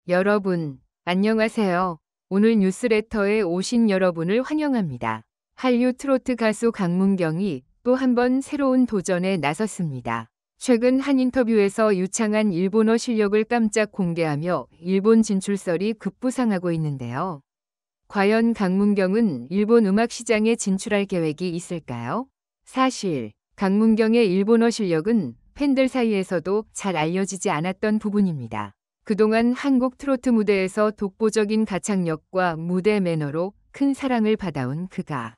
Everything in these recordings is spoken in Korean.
여러분, 안녕하세요. 오늘 뉴스레터에 오신 여러분을 환영합니다. 한류 트로트 가수 강문경이 또 한 번 새로운 도전에 나섰습니다. 최근 한 인터뷰에서 유창한 일본어 실력을 깜짝 공개하며 일본 진출설이 급부상하고 있는데요. 과연 강문경은 일본 음악 시장에 진출할 계획이 있을까요? 사실 강문경의 일본어 실력은 팬들 사이에서도 잘 알려지지 않았던 부분입니다. 그동안 한국 트로트 무대에서 독보적인 가창력과 무대 매너로 큰 사랑을 받아온 그가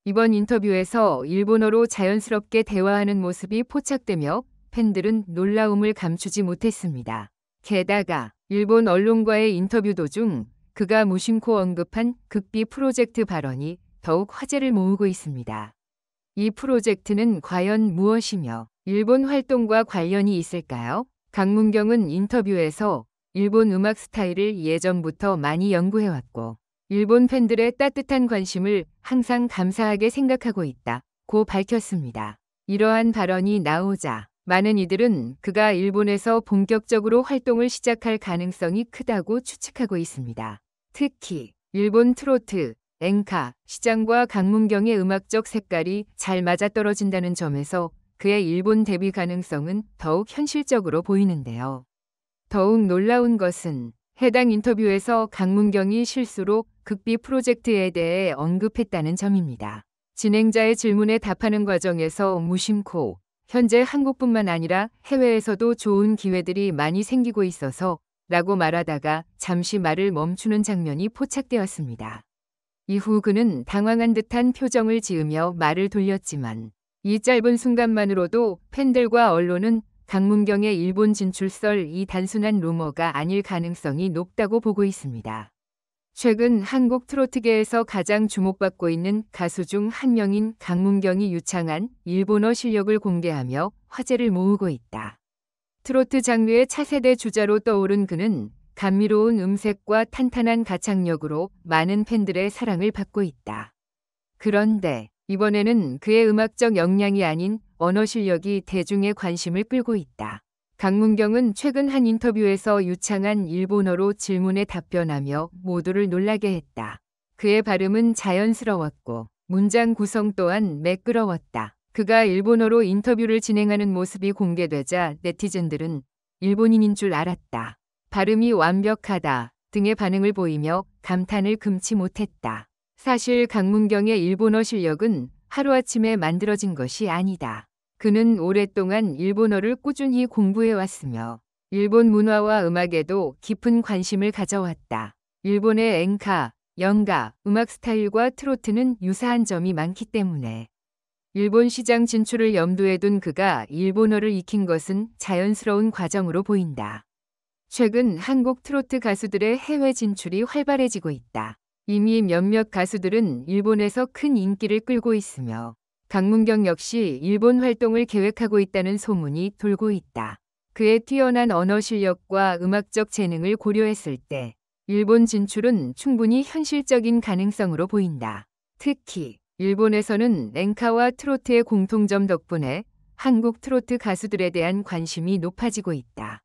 이번 인터뷰에서 일본어로 자연스럽게 대화하는 모습이 포착되며 팬들은 놀라움을 감추지 못했습니다. 게다가 일본 언론과의 인터뷰 도중 그가 무심코 언급한 극비 프로젝트 발언이 더욱 화제를 모으고 있습니다. 이 프로젝트는 과연 무엇이며 일본 활동과 관련이 있을까요? 강문경은 인터뷰에서 일본 음악 스타일을 예전부터 많이 연구해왔고 일본 팬들의 따뜻한 관심을 항상 감사하게 생각하고 있다고 밝혔습니다. 이러한 발언이 나오자 많은 이들은 그가 일본에서 본격적으로 활동을 시작할 가능성이 크다고 추측하고 있습니다. 특히 일본 트로트, 엔카 시장과 강문경의 음악적 색깔이 잘 맞아떨어진다는 점에서 그의 일본 데뷔 가능성은 더욱 현실적으로 보이는데요. 더욱 놀라운 것은 해당 인터뷰에서 강문경이 실수로 극비 프로젝트에 대해 언급했다는 점입니다. 진행자의 질문에 답하는 과정에서 무심코 현재 한국뿐만 아니라 해외에서도 좋은 기회들이 많이 생기고 있어서 라고 말하다가 잠시 말을 멈추는 장면이 포착되었습니다. 이후 그는 당황한 듯한 표정을 지으며 말을 돌렸지만 이 짧은 순간만으로도 팬들과 언론은 강문경의 일본 진출설이 단순한 루머가 아닐 가능성이 높다고 보고 있습니다. 최근 한국 트로트계에서 가장 주목받고 있는 가수 중 한 명인 강문경이 유창한 일본어 실력을 공개하며 화제를 모으고 있다. 트로트 장르의 차세대 주자로 떠오른 그는 감미로운 음색과 탄탄한 가창력으로 많은 팬들의 사랑을 받고 있다. 그런데 이번에는 그의 음악적 역량이 아닌 언어 실력이 대중의 관심을 끌고 있다. 강문경은 최근 한 인터뷰에서 유창한 일본어로 질문에 답변하며 모두를 놀라게 했다. 그의 발음은 자연스러웠고 문장 구성 또한 매끄러웠다. 그가 일본어로 인터뷰를 진행하는 모습이 공개되자 네티즌들은 일본인인 줄 알았다. 발음이 완벽하다 등의 반응을 보이며 감탄을 금치 못했다. 사실 강문경의 일본어 실력은 하루아침에 만들어진 것이 아니다. 그는 오랫동안 일본어를 꾸준히 공부해왔으며 일본 문화와 음악에도 깊은 관심을 가져왔다. 일본의 엔카, 연가, 음악 스타일과 트로트는 유사한 점이 많기 때문에 일본 시장 진출을 염두에 둔 그가 일본어를 익힌 것은 자연스러운 과정으로 보인다. 최근 한국 트로트 가수들의 해외 진출이 활발해지고 있다. 이미 몇몇 가수들은 일본에서 큰 인기를 끌고 있으며 강문경 역시 일본 활동을 계획하고 있다는 소문이 돌고 있다. 그의 뛰어난 언어 실력과 음악적 재능을 고려했을 때 일본 진출은 충분히 현실적인 가능성으로 보인다. 특히 일본에서는 엔카와 트로트의 공통점 덕분에 한국 트로트 가수들에 대한 관심이 높아지고 있다.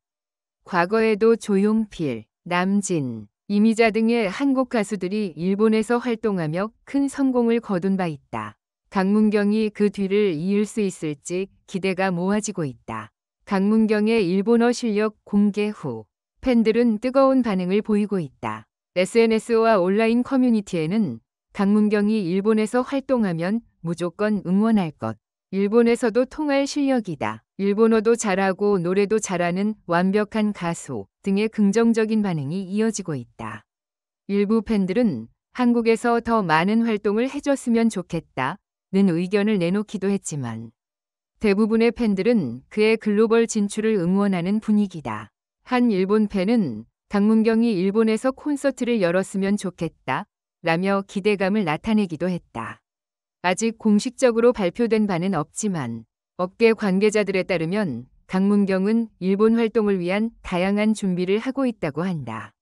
과거에도 조용필, 남진, 이미자 등의 한국 가수들이 일본에서 활동하며 큰 성공을 거둔 바 있다. 강문경이 그 뒤를 이을 수 있을지 기대가 모아지고 있다. 강문경의 일본어 실력 공개 후 팬들은 뜨거운 반응을 보이고 있다. SNS와 온라인 커뮤니티에는 강문경이 일본에서 활동하면 무조건 응원할 것, 일본에서도 통할 실력이다, 일본어도 잘하고 노래도 잘하는 완벽한 가수 등의 긍정적인 반응이 이어지고 있다. 일부 팬들은 한국에서 더 많은 활동을 해줬으면 좋겠다는 의견을 내놓기도 했지만 대부분의 팬들은 그의 글로벌 진출을 응원하는 분위기다. 한 일본 팬은 강문경이 일본에서 콘서트를 열었으면 좋겠다 라며 기대감을 나타내기도 했다. 아직 공식적으로 발표된 바는 없지만 업계 관계자들에 따르면 강문경은 일본 활동을 위한 다양한 준비를 하고 있다고 한다.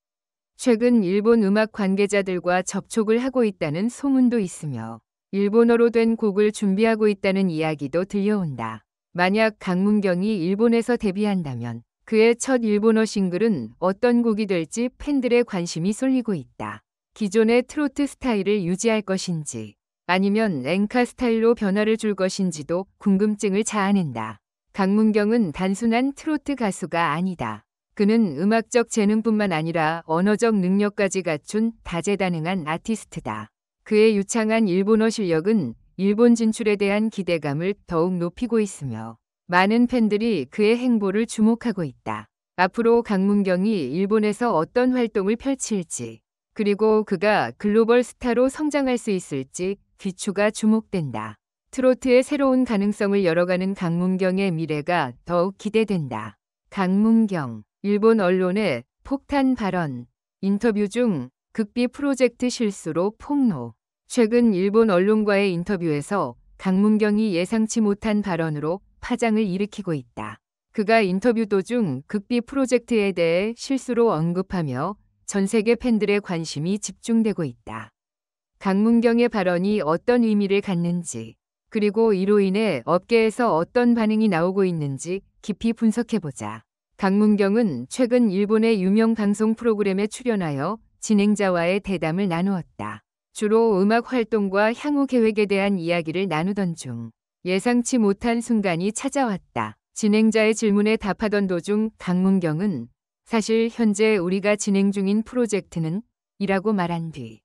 최근 일본 음악 관계자들과 접촉을 하고 있다는 소문도 있으며 일본어로 된 곡을 준비하고 있다는 이야기도 들려온다. 만약 강문경이 일본에서 데뷔한다면 그의 첫 일본어 싱글은 어떤 곡이 될지 팬들의 관심이 쏠리고 있다. 기존의 트로트 스타일을 유지할 것인지 아니면 엔카 스타일로 변화를 줄 것인지도 궁금증을 자아낸다. 강문경은 단순한 트로트 가수가 아니다. 그는 음악적 재능뿐만 아니라 언어적 능력까지 갖춘 다재다능한 아티스트다. 그의 유창한 일본어 실력은 일본 진출에 대한 기대감을 더욱 높이고 있으며 많은 팬들이 그의 행보를 주목하고 있다. 앞으로 강문경이 일본에서 어떤 활동을 펼칠지, 그리고 그가 글로벌 스타로 성장할 수 있을지 귀추가 주목된다. 트로트의 새로운 가능성을 열어가는 강문경의 미래가 더욱 기대된다. 강문경, 일본 언론의 폭탄 발언, 인터뷰 중 극비 프로젝트 실수로 폭로. 최근 일본 언론과의 인터뷰에서 강문경이 예상치 못한 발언으로 파장을 일으키고 있다. 그가 인터뷰 도중 극비 프로젝트에 대해 실수로 언급하며 전 세계 팬들의 관심이 집중되고 있다. 강문경의 발언이 어떤 의미를 갖는지, 그리고 이로 인해 업계에서 어떤 반응이 나오고 있는지 깊이 분석해보자. 강문경은 최근 일본의 유명 방송 프로그램에 출연하여 진행자와의 대담을 나누었다. 주로 음악 활동과 향후 계획에 대한 이야기를 나누던 중 예상치 못한 순간이 찾아왔다. 진행자의 질문에 답하던 도중 강문경은 사실 현재 우리가 진행 중인 프로젝트는 이라고 말한 뒤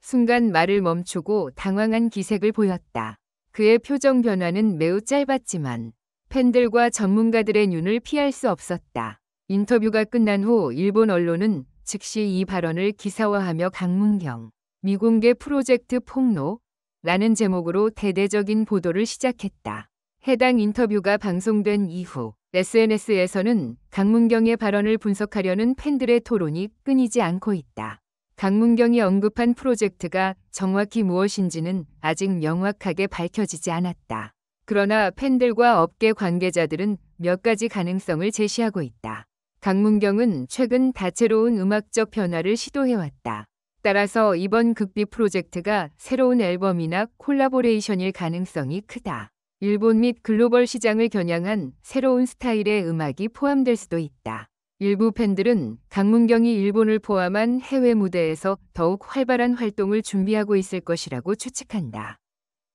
순간 말을 멈추고 당황한 기색을 보였다. 그의 표정 변화는 매우 짧았지만 팬들과 전문가들의 눈을 피할 수 없었다. 인터뷰가 끝난 후 일본 언론은 즉시 이 발언을 기사화하며 강문경, 미공개 프로젝트 폭로라는 제목으로 대대적인 보도를 시작했다. 해당 인터뷰가 방송된 이후 SNS에서는 강문경의 발언을 분석하려는 팬들의 토론이 끊이지 않고 있다. 강문경이 언급한 프로젝트가 정확히 무엇인지는 아직 명확하게 밝혀지지 않았다. 그러나 팬들과 업계 관계자들은 몇 가지 가능성을 제시하고 있다. 강문경은 최근 다채로운 음악적 변화를 시도해왔다. 따라서 이번 극비 프로젝트가 새로운 앨범이나 콜라보레이션일 가능성이 크다. 일본 및 글로벌 시장을 겨냥한 새로운 스타일의 음악이 포함될 수도 있다. 일부 팬들은 강문경이 일본을 포함한 해외 무대에서 더욱 활발한 활동을 준비하고 있을 것이라고 추측한다.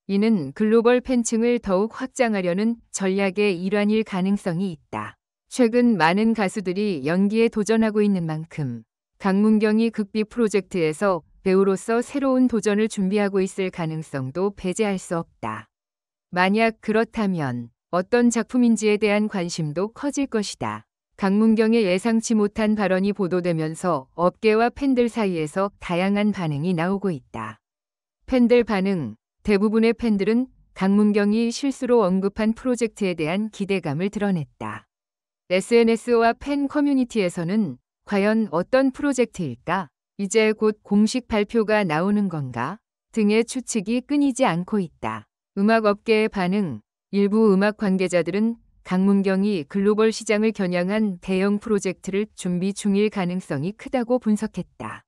이는 글로벌 팬층을 더욱 확장하려는 전략의 일환일 가능성이 있다. 최근 많은 가수들이 연기에 도전하고 있는 만큼 강문경이 극비 프로젝트에서 배우로서 새로운 도전을 준비하고 있을 가능성도 배제할 수 없다. 만약 그렇다면 어떤 작품인지에 대한 관심도 커질 것이다. 강문경의 예상치 못한 발언이 보도되면서 업계와 팬들 사이에서 다양한 반응이 나오고 있다. 팬들 반응. 대부분의 팬들은 강문경이 실수로 언급한 프로젝트에 대한 기대감을 드러냈다. SNS와 팬 커뮤니티에서는 과연 어떤 프로젝트일까? 이제 곧 공식 발표가 나오는 건가? 등의 추측이 끊이지 않고 있다. 음악업계의 반응. 일부 음악 관계자들은 강문경이 글로벌 시장을 겨냥한 대형 프로젝트를 준비 중일 가능성이 크다고 분석했다.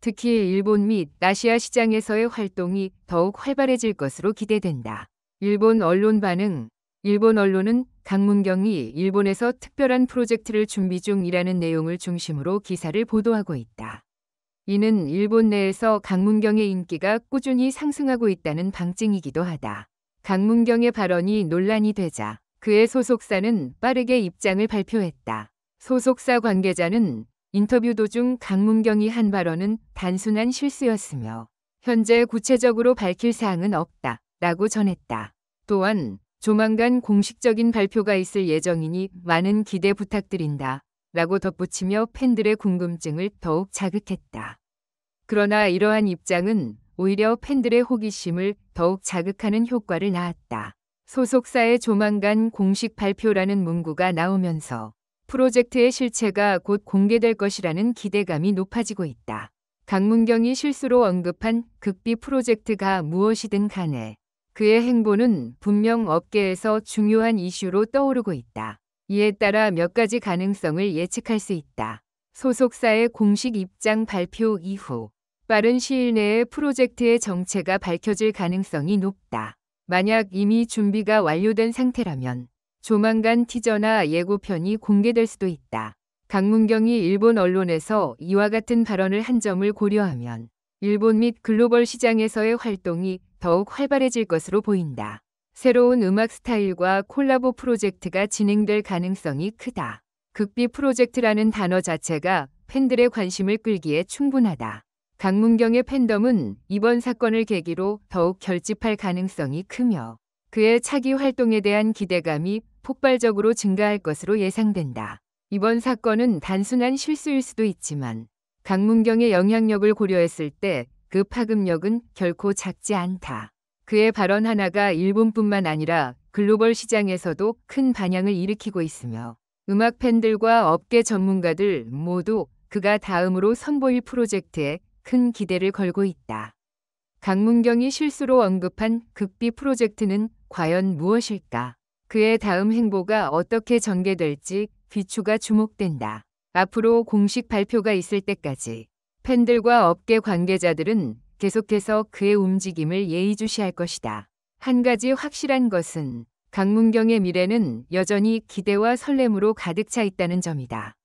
특히 일본 및 아시아 시장에서의 활동이 더욱 활발해질 것으로 기대된다. 일본 언론 반응. 일본 언론은 강문경이 일본에서 특별한 프로젝트를 준비 중이라는 내용을 중심으로 기사를 보도하고 있다. 이는 일본 내에서 강문경의 인기가 꾸준히 상승하고 있다는 방증이기도 하다. 강문경의 발언이 논란이 되자 그의 소속사는 빠르게 입장을 발표했다. 소속사 관계자는 인터뷰 도중 강문경이 한 발언은 단순한 실수였으며 현재 구체적으로 밝힐 사항은 없다 라고 전했다. 또한 조만간 공식적인 발표가 있을 예정이니 많은 기대 부탁드린다 라고 덧붙이며 팬들의 궁금증을 더욱 자극했다. 그러나 이러한 입장은 오히려 팬들의 호기심을 더욱 자극하는 효과를 낳았다. 소속사의 조만간 공식 발표라는 문구가 나오면서 프로젝트의 실체가 곧 공개될 것이라는 기대감이 높아지고 있다. 강문경이 실수로 언급한 극비 프로젝트가 무엇이든 간에 그의 행보는 분명 업계에서 중요한 이슈로 떠오르고 있다. 이에 따라 몇 가지 가능성을 예측할 수 있다. 소속사의 공식 입장 발표 이후 빠른 시일 내에 프로젝트의 정체가 밝혀질 가능성이 높다. 만약 이미 준비가 완료된 상태라면 조만간 티저나 예고편이 공개될 수도 있다. 강문경이 일본 언론에서 이와 같은 발언을 한 점을 고려하면 일본 및 글로벌 시장에서의 활동이 더욱 활발해질 것으로 보인다. 새로운 음악 스타일과 콜라보 프로젝트가 진행될 가능성이 크다. 극비 프로젝트라는 단어 자체가 팬들의 관심을 끌기에 충분하다. 강문경의 팬덤은 이번 사건을 계기로 더욱 결집할 가능성이 크며 그의 차기 활동에 대한 기대감이 폭발적으로 증가할 것으로 예상된다. 이번 사건은 단순한 실수일 수도 있지만 강문경의 영향력을 고려했을 때 그 파급력은 결코 작지 않다. 그의 발언 하나가 일본뿐만 아니라 글로벌 시장에서도 큰 반향을 일으키고 있으며 음악 팬들과 업계 전문가들 모두 그가 다음으로 선보일 프로젝트에 큰 기대를 걸고 있다. 강문경이 실수로 언급한 극비 프로젝트는 과연 무엇일까? 그의 다음 행보가 어떻게 전개될지 귀추가 주목된다. 앞으로 공식 발표가 있을 때까지 팬들과 업계 관계자들은 계속해서 그의 움직임을 예의주시할 것이다. 한 가지 확실한 것은 강문경의 미래는 여전히 기대와 설렘으로 가득 차 있다는 점이다.